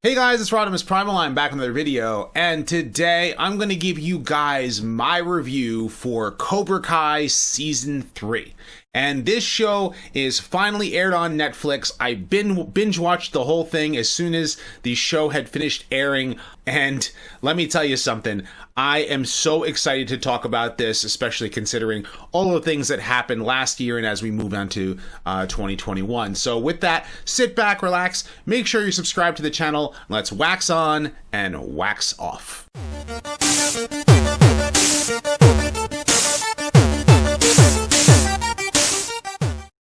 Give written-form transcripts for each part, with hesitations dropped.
Hey guys, it's RodimusPrimal. I'm back with another video, and today I'm going to give you guys my review for Cobra Kai Season 3. And this show is finally aired on Netflix. I binge watched the whole thing as soon as the show had finished airing, and let me tell you something. I am so excited to talk about this, especially considering all the things that happened last year and as we move on to 2021. So with that, sit back, relax, make sure you subscribe to the channel. Let's wax on and wax off.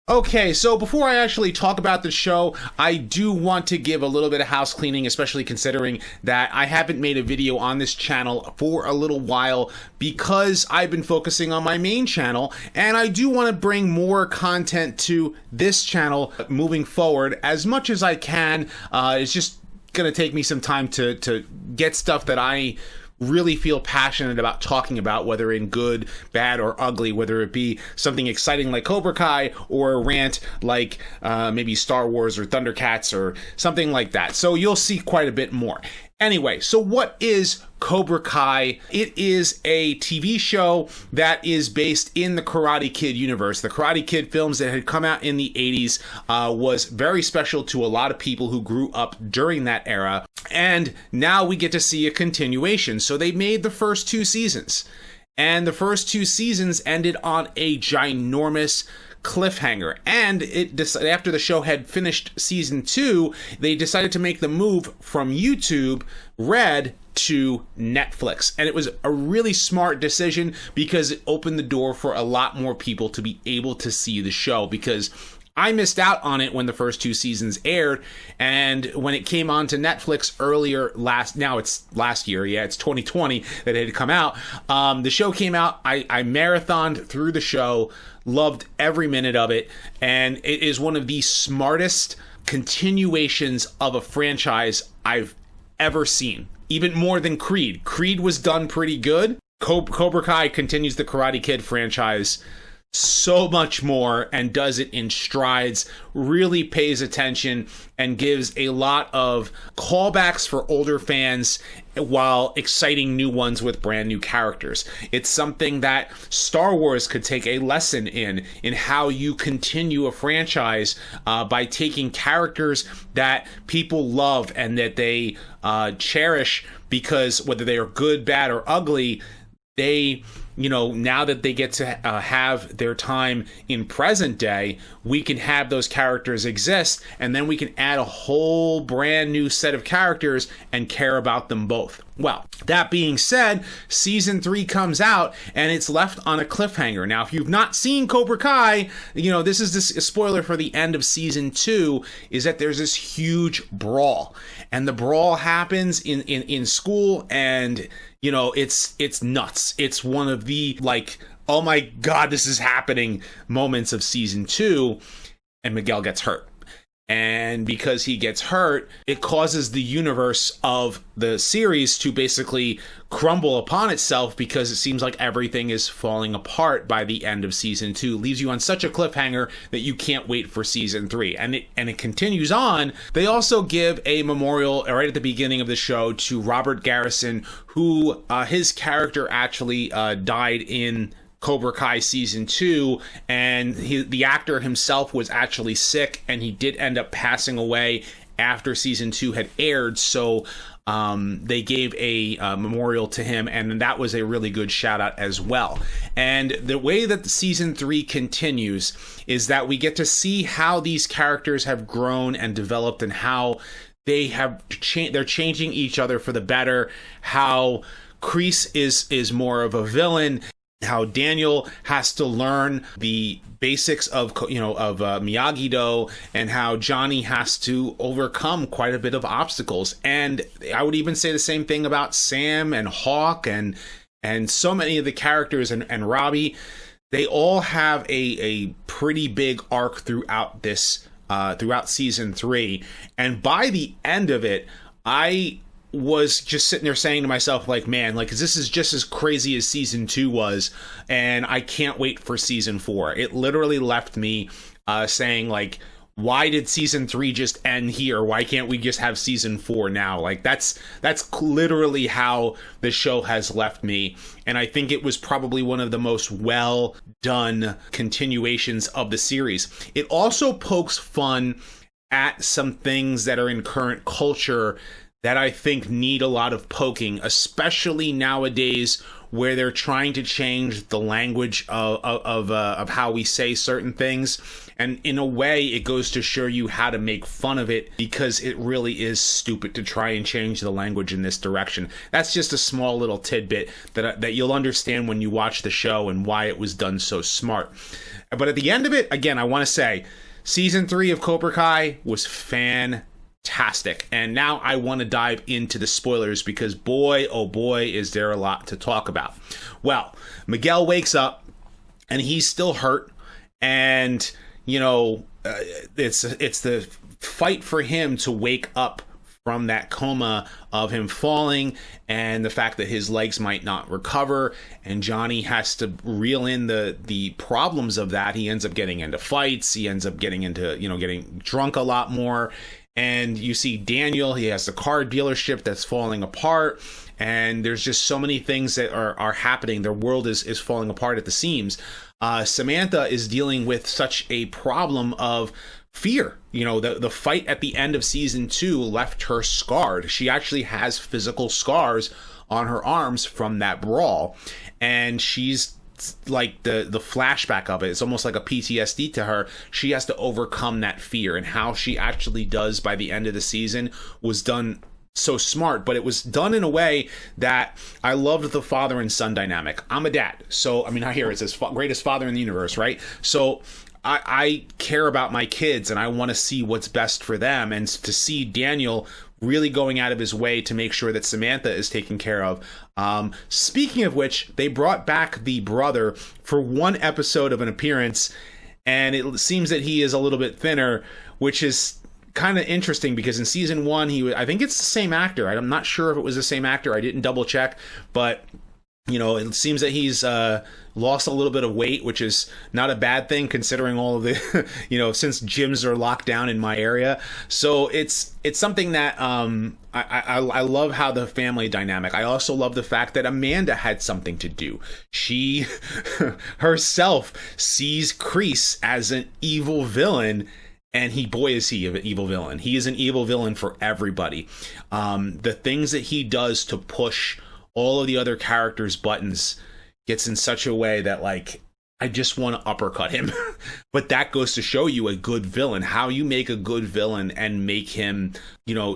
Okay, so before I actually talk about the show, I do want to give a little bit of house cleaning, especially considering that I haven't made a video on this channel for a little while because I've been focusing on my main channel, and I do want to bring more content to this channel moving forward as much as I can. It's just going to take me some time to get stuff that I really feel passionate about talking about, whether in good, bad, or ugly, whether it be something exciting like Cobra Kai or a rant like maybe Star Wars or Thundercats or something like that. So you'll see quite a bit more. Anyway, so what is Cobra Kai? It is a TV show that is based in the Karate Kid universe. The Karate Kid films that had come out in the 80s was very special to a lot of people who grew up during that era. And now we get to see a continuation. So they made the first two seasons. And the first two seasons ended on a ginormous cliffhanger, and after the show had finished season 2, they decided to make the move from YouTube Red to Netflix, and it was a really smart decision because it opened the door for a lot more people to be able to see the show, because I missed out on it when the first two seasons aired, and when it came on to Netflix now it's last year, it's 2020 that it had come out. The show came out, I marathoned through the show, loved every minute of it, and it is one of the smartest continuations of a franchise I've ever seen. Even more than Creed. Creed was done pretty good. Cobra Kai continues the Karate Kid franchise so much more and does it in strides, really pays attention and gives a lot of callbacks for older fans while exciting new ones with brand new characters. It's something that Star Wars could take a lesson in how you continue a franchise by taking characters that people love and that they cherish, because whether they are good, bad, or ugly, they, now that they get to have their time in present day, we can have those characters exist, and then we can add a whole brand new set of characters and care about them both. Well, that being said, season 3 comes out and it's left on a cliffhanger. Now, if you've not seen Cobra Kai, this is a spoiler for the end of season 2, is that there's this huge brawl, and the brawl happens in school, and it's nuts. It's one of the oh my god, this is happening moments of season 2, and Miguel gets hurt. And because he gets hurt, it causes the universe of the series to basically crumble upon itself, because it seems like everything is falling apart by the end of season 2. It leaves you on such a cliffhanger that you can't wait for season 3. And it continues on. They also give a memorial right at the beginning of the show to Robert Garrison, who his character actually died in Cobra Kai season 2, and the actor himself was actually sick, and he did end up passing away after season 2 had aired. So they gave a memorial to him, and that was a really good shout out as well. And the way that the season 3 continues is that we get to see how these characters have grown and developed, and how they're changing each other for the better. How Kreese is more of a villain, how Daniel has to learn the basics of Miyagi-Do, and how Johnny has to overcome quite a bit of obstacles. And I would even say the same thing about Sam and Hawk and so many of the characters, and Robbie. They all have a pretty big arc throughout season 3, and by the end of it, I was just sitting there saying to myself, man, this is just as crazy as season 2 was, and I can't wait for season 4. It literally left me saying, why did season 3 just end here? Why can't we just have season 4 now? Like that's literally how the show has left me. And I think it was probably one of the most well done continuations of the series. It also pokes fun at some things that are in current culture that I think need a lot of poking, especially nowadays where they're trying to change the language of how we say certain things. And in a way, it goes to show you how to make fun of it, because it really is stupid to try and change the language in this direction. That's just a small little tidbit that you'll understand when you watch the show and why it was done so smart. But at the end of it, again, I want to say, season 3 of Cobra Kai was fantastic. And now I want to dive into the spoilers, because boy, oh boy, is there a lot to talk about. Well, Miguel wakes up and he's still hurt, and you know, it's the fight for him to wake up from that coma of him falling, and the fact that his legs might not recover, and Johnny has to reel in the problems of that. He ends up getting into fights. He ends up getting into, getting drunk a lot more. And you see Daniel, he has the car dealership that's falling apart, and there's just so many things that are happening. Their world is falling apart at the seams. Samantha is dealing with such a problem of fear. The fight at the end of season 2 left her scarred. She actually has physical scars on her arms from that brawl, and she's like the flashback of it. It's almost like a PTSD to her. She has to overcome that fear, and how she actually does by the end of the season was done so smart, but it was done in a way that I loved the father and son dynamic. I'm a dad, so I mean, I hear it's his greatest father in the universe, right? So I care about my kids, and I want to see what's best for them, and to see Daniel really going out of his way to make sure that Samantha is taken care of. Speaking of which, they brought back the brother for one episode of an appearance, and it seems that he is a little bit thinner, which is kind of interesting, because in season 1 I think it's the same actor. I'm not sure if it was the same actor. I didn't double check, but it seems that he's lost a little bit of weight, which is not a bad thing considering all of the since gyms are locked down in my area. So it's something that I love how the family dynamic. I also love the fact that Amanda had something to do. She herself sees Kreese as an evil villain. And boy, is he an evil villain. He is an evil villain for everybody. The things that he does to push all of the other characters' buttons gets in such a way that, like, I just want to uppercut him. But that goes to show you a good villain. How you make a good villain and make him,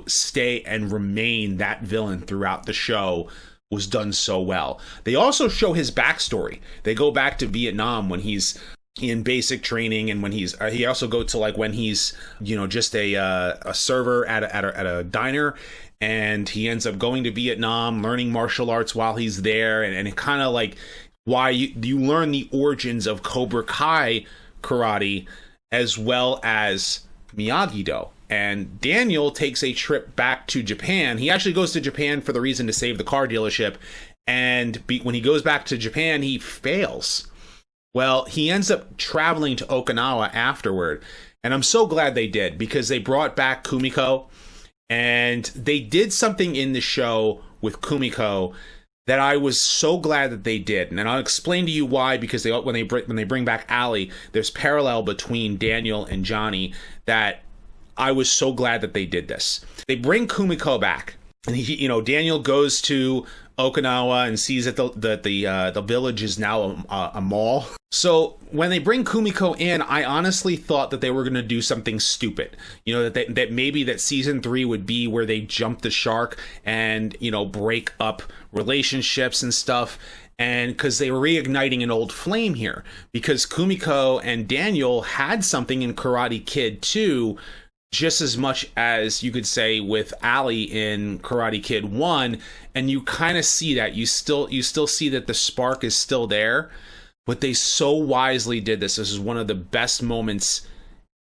stay and remain that villain throughout the show was done so well. They also show his backstory. They go back to Vietnam when he's in basic training, and when he also go to like when he's just a server at a diner, and he ends up going to Vietnam, learning martial arts while he's there, and it kind of like why you learn the origins of Cobra Kai karate as well as Miyagi-Do. And Daniel takes a trip back to Japan. He actually goes to Japan for the reason to save the car dealership, and when he goes back to Japan, he fails. Well, he ends up traveling to Okinawa afterward, and I'm so glad they did, because they brought back Kumiko, and they did something in the show with Kumiko that I was so glad that they did, and I'll explain to you why. Because when they bring back Ali, there's parallel between Daniel and Johnny that I was so glad that they did this. They bring Kumiko back, and Daniel goes to Okinawa and sees that the village is now a mall. So when they bring Kumiko in, I honestly thought that they were going to do something stupid. That maybe that season 3 would be where they jump the shark and break up relationships and stuff. And because they were reigniting an old flame here, because Kumiko and Daniel had something in Karate Kid 2, just as much as you could say with Ali in Karate Kid 1, and you kind of see that. You still see that the spark is still there, but they so wisely did this. This is one of the best moments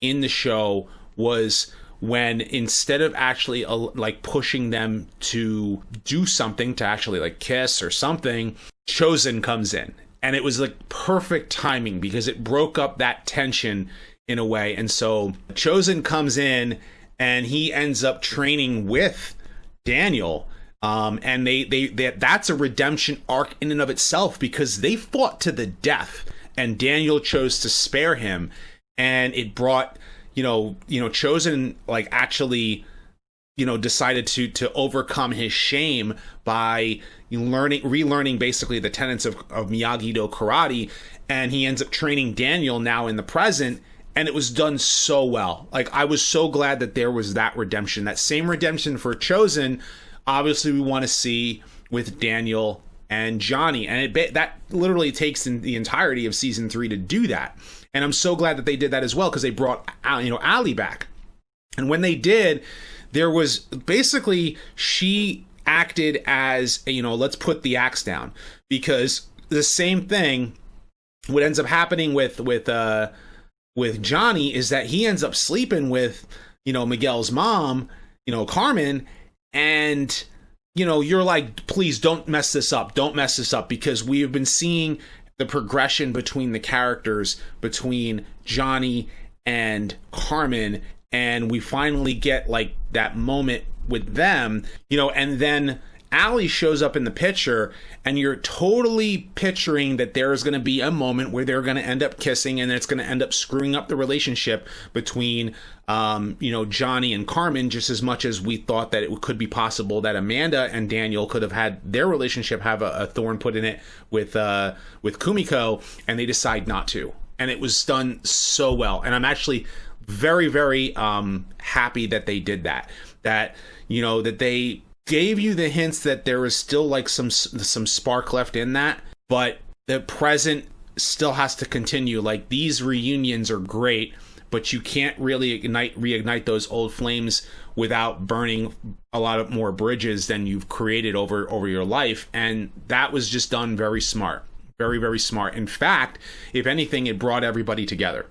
in the show, was when instead of actually like pushing them to do something, to actually like kiss or something, Chosen comes in. And it was like perfect timing, because it broke up that tension in a way. And so Chosen comes in and he ends up training with Daniel. And that's a redemption arc in and of itself, because they fought to the death and Daniel chose to spare him. And it brought, Chosen like actually, decided to overcome his shame by relearning basically the tenets of Miyagi-Do karate. And he ends up training Daniel now in the present. And it was done so well. Like, I was so glad that there was that redemption, that same redemption for Chosen. Obviously, we want to see with Daniel and Johnny, and that literally takes in the entirety of season 3 to do that. And I'm so glad that they did that as well, because they brought Ali back. And when they did, there was basically, she acted as let's put the axe down, because the same thing, what ends up happening with Johnny is that he ends up sleeping with Miguel's mom, Carmen. And, you're like, please don't mess this up. Don't mess this up, because we have been seeing the progression between the characters, between Johnny and Carmen. And we finally get like that moment with them, and then Ali shows up in the picture, and you're totally picturing that there is going to be a moment where they're going to end up kissing, and it's going to end up screwing up the relationship between, Johnny and Carmen, just as much as we thought that it could be possible that Amanda and Daniel could have had their relationship have a thorn put in it with Kumiko, and they decide not to. And it was done so well. And I'm actually very, very happy that they did that. That they gave you the hints that there is still like some spark left in that, but the present still has to continue. Like, these reunions are great, but you can't really reignite those old flames without burning a lot of more bridges than you've created over your life. And that was just done very smart, very, very smart. In fact, if anything, it brought everybody together.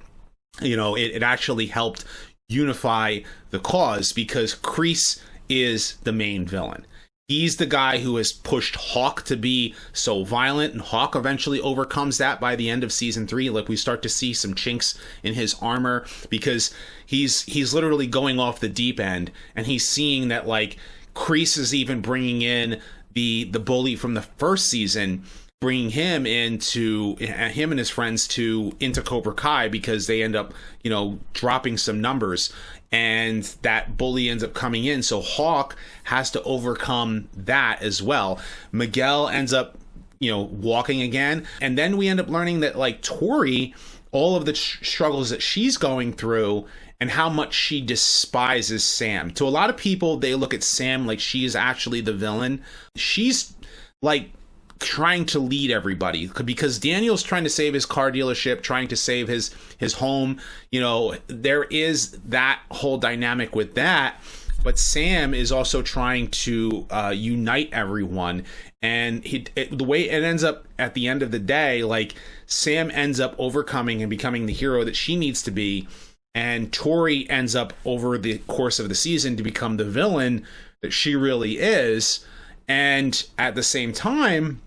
It actually helped unify the cause, because Kreese is the main villain. He's the guy who has pushed Hawk to be so violent, and Hawk eventually overcomes that by the end of season 3. Like, we start to see some chinks in his armor, because he's literally going off the deep end, and he's seeing that like Kreese is even bringing in the bully from the first season, bringing him and his friends into Cobra Kai, because they end up dropping some numbers, and that bully ends up coming in. So Hawk has to overcome that as well. Miguel ends up walking again, and then we end up learning that like Tori, all of the struggles that she's going through and how much she despises Sam. To a lot of people, they look at Sam like she is actually the villain. She's like trying to lead everybody, because Daniel's trying to save his car dealership, trying to save his home. There is that whole dynamic with that, but Sam is also trying to unite everyone. And the way it ends up at the end of the day, like, Sam ends up overcoming and becoming the hero that she needs to be, and Tori ends up over the course of the season to become the villain that she really is. And at the same time,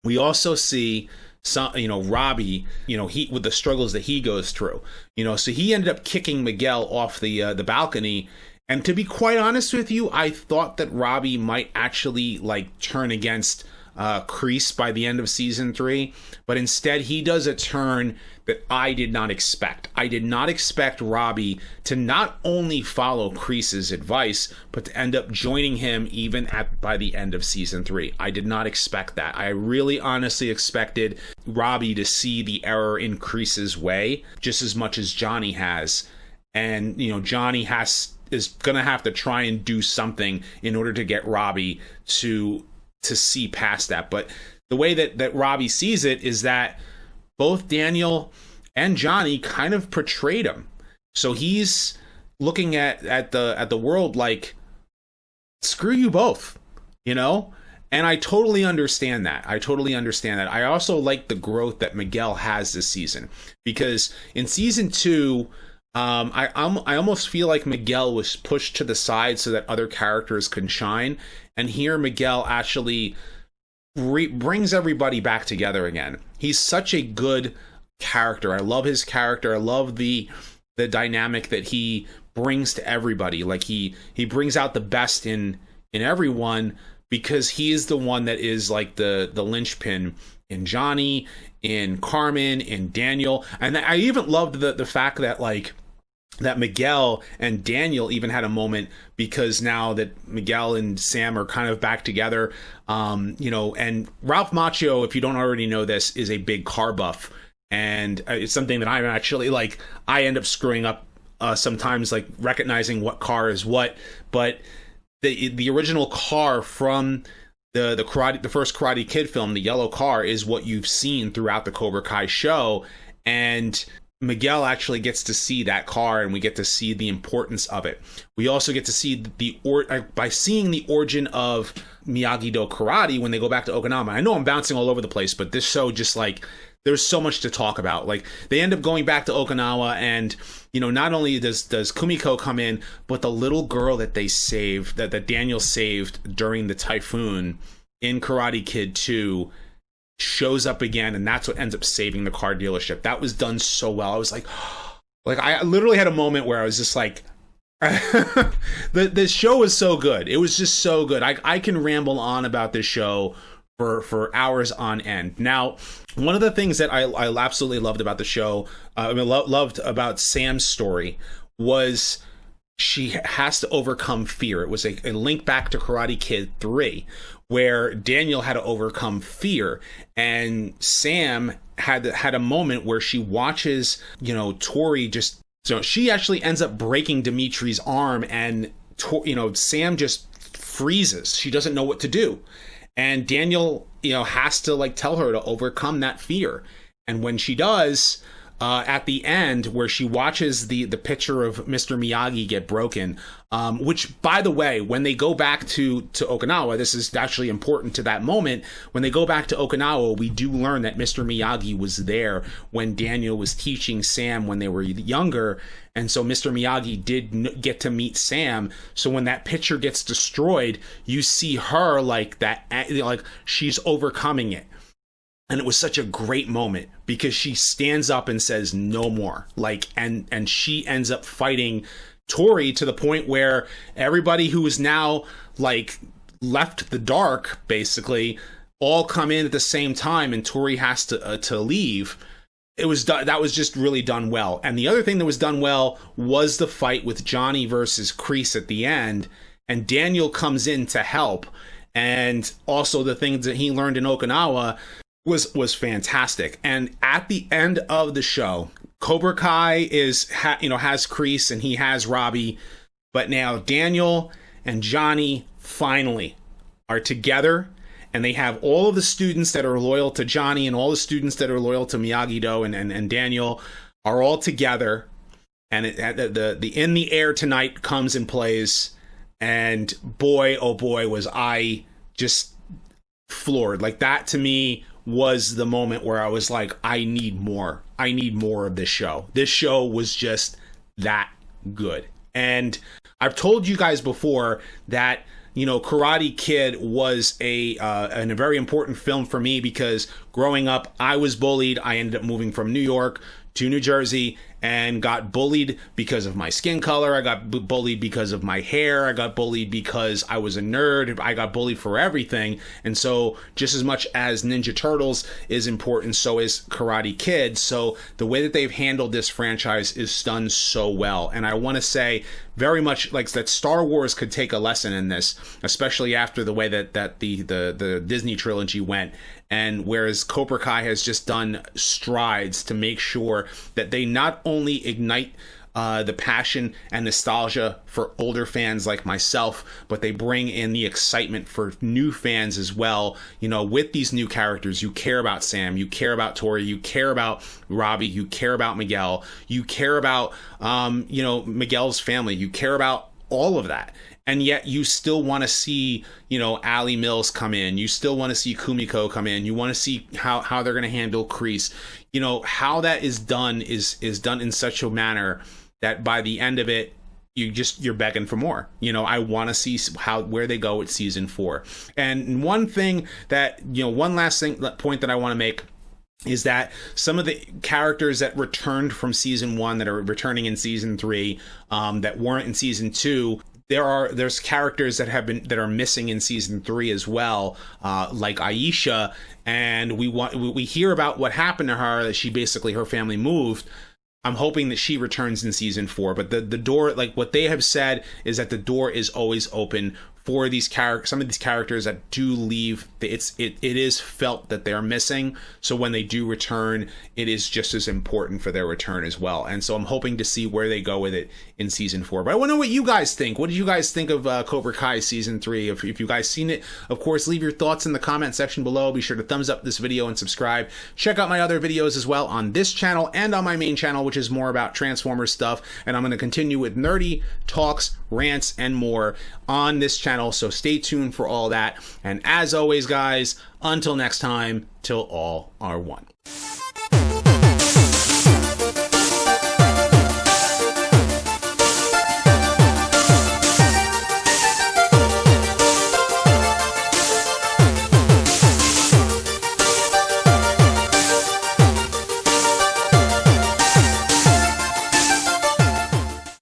we also see Robbie, he with the struggles that he goes through, so he ended up kicking Miguel off the balcony. And to be quite honest with you, I thought that Robbie might actually like turn against Kreese by the end of season 3, but instead he does a turn that I did not expect. I did not expect Robbie to not only follow Kreese's advice, but to end up joining him even by the end of season 3. I did not expect that. I really honestly expected Robbie to see the error in Kreese's way just as much as Johnny has. And, Johnny is going to have to try and do something in order to get Robbie to see past that. But the way that Robbie sees it is that both Daniel and Johnny kind of portrayed him. So he's looking at the world like, screw you both, And I totally understand that. I also like the growth that Miguel has this season, because in season 2, I almost feel like Miguel was pushed to the side so that other characters can shine. And here Miguel actually brings everybody back together again. He's such a good character. I love his character. I love the the dynamic that he brings to everybody. Like he brings out the best in everyone, because he is the one that is like the linchpin in Johnny, in Carmen, in Daniel. And I even loved the fact that like that Miguel and Daniel even had a moment, because now that Miguel and Sam are kind of back together, you know, and Ralph Macchio, if you don't already know this, is a big car buff. And it's something that I'm actually like, I end up screwing up sometimes, like recognizing what car is what. But the original car from the first Karate Kid film, the yellow car, is what you've seen throughout the Cobra Kai show. And Miguel actually gets to see that car, and we get to see the importance of it. We also get to see by seeing the origin of Miyagi-Do karate when they go back to Okinawa. I know I'm bouncing all over the place, but this show just like, there's so much to talk about. Like they end up going back to Okinawa, and you know, not only does Kumiko come in, but the little girl that they saved, that Daniel saved during the typhoon in Karate Kid 2, shows up again, and that's what ends up saving the car dealership. That was done so well. I was like I literally had a moment where I was just like, the show is so good. It was just so good. I can ramble on about this show for hours on end. Now, one of the things that I absolutely loved about the show, loved about Sam's story, was she has to overcome fear. It was a link back to Karate Kid 3, where Daniel had to overcome fear, and Sam had a moment where she watches, you know, Tori just, so she actually ends up breaking Dimitri's arm, and you know, Sam just freezes. She doesn't know what to do. And Daniel, you know, has to like tell her to overcome that fear. And when she does, at the end, where she watches the picture of Mr. Miyagi get broken, which, by the way, when they go back to Okinawa, this is actually important to that moment. When they go back to Okinawa, we do learn that Mr. Miyagi was there when Daniel was teaching Sam when they were younger. And so Mr. Miyagi did get to meet Sam. So when that picture gets destroyed, you see her like that, like she's overcoming it. And it was such a great moment, because she stands up and says no more, like, and she ends up fighting Tori to the point where everybody who is now like left the dark basically all come in at the same time, and Tori has to leave. It was that was just really done well. And the other thing that was done well was the fight with Johnny versus Kreese at the end, and Daniel comes in to help, and also the things that he learned in Okinawa was fantastic. And at the end of the show, Cobra Kai has Kreese and he has Robbie, but now Daniel and Johnny finally are together, and they have all of the students that are loyal to Johnny and all the students that are loyal to Miyagi-Do and Daniel are all together, and the In the Air Tonight comes and plays, and boy, oh boy, was I just floored. Like, that to me was the moment where I was like, I need more of this show. This show was just that good. And I've told you guys before that, you know, Karate Kid was a very important film for me, because growing up, I was bullied. I ended up moving from New York to New Jersey and got bullied because of my skin color. I got bullied because of my hair. I got bullied because I was a nerd. I got bullied for everything. And so just as much as Ninja Turtles is important, so is Karate Kid. So the way that they've handled this franchise is done so well. And I want to say very much like that Star Wars could take a lesson in this, especially after the way that the Disney trilogy went. And whereas Cobra Kai has just done strides to make sure that they not only ignite the passion and nostalgia for older fans like myself, but they bring in the excitement for new fans as well. You know, with these new characters, you care about Sam, you care about Tori, you care about Robbie, you care about Miguel, you care about, Miguel's family, you care about all of that. And yet you still want to see, you know, Ali Mills come in. You still want to see Kumiko come in. You want to see how they're going to handle Kreese. You know, how that is done is done in such a manner that by the end of it, you're begging for more. You know, I want to see where they go with season 4. And one last point that I want to make is that some of the characters that returned from season 1 that are returning in season 3 that weren't in season 2, there's characters that are missing in season 3 as well, like Aisha, and we hear about what happened to her, that her family moved. I'm hoping that she returns in season 4, but the door, like what they have said, is that the door is always open for these some of these characters that do leave. It is felt that they're missing, so when they do return, it is just as important for their return as well. And so I'm hoping to see where they go with it in season 4. But I want to know what you guys think. What did you guys think of Cobra Kai season 3? If you guys seen it, of course, leave your thoughts in the comment section below. Be sure to thumbs up this video and subscribe. Check out my other videos as well on this channel and on my main channel, which is more about Transformers stuff. And I'm going to continue with nerdy talks, rants, and more on this channel, so stay tuned for all that. And as always, guys, until next time, till all are one.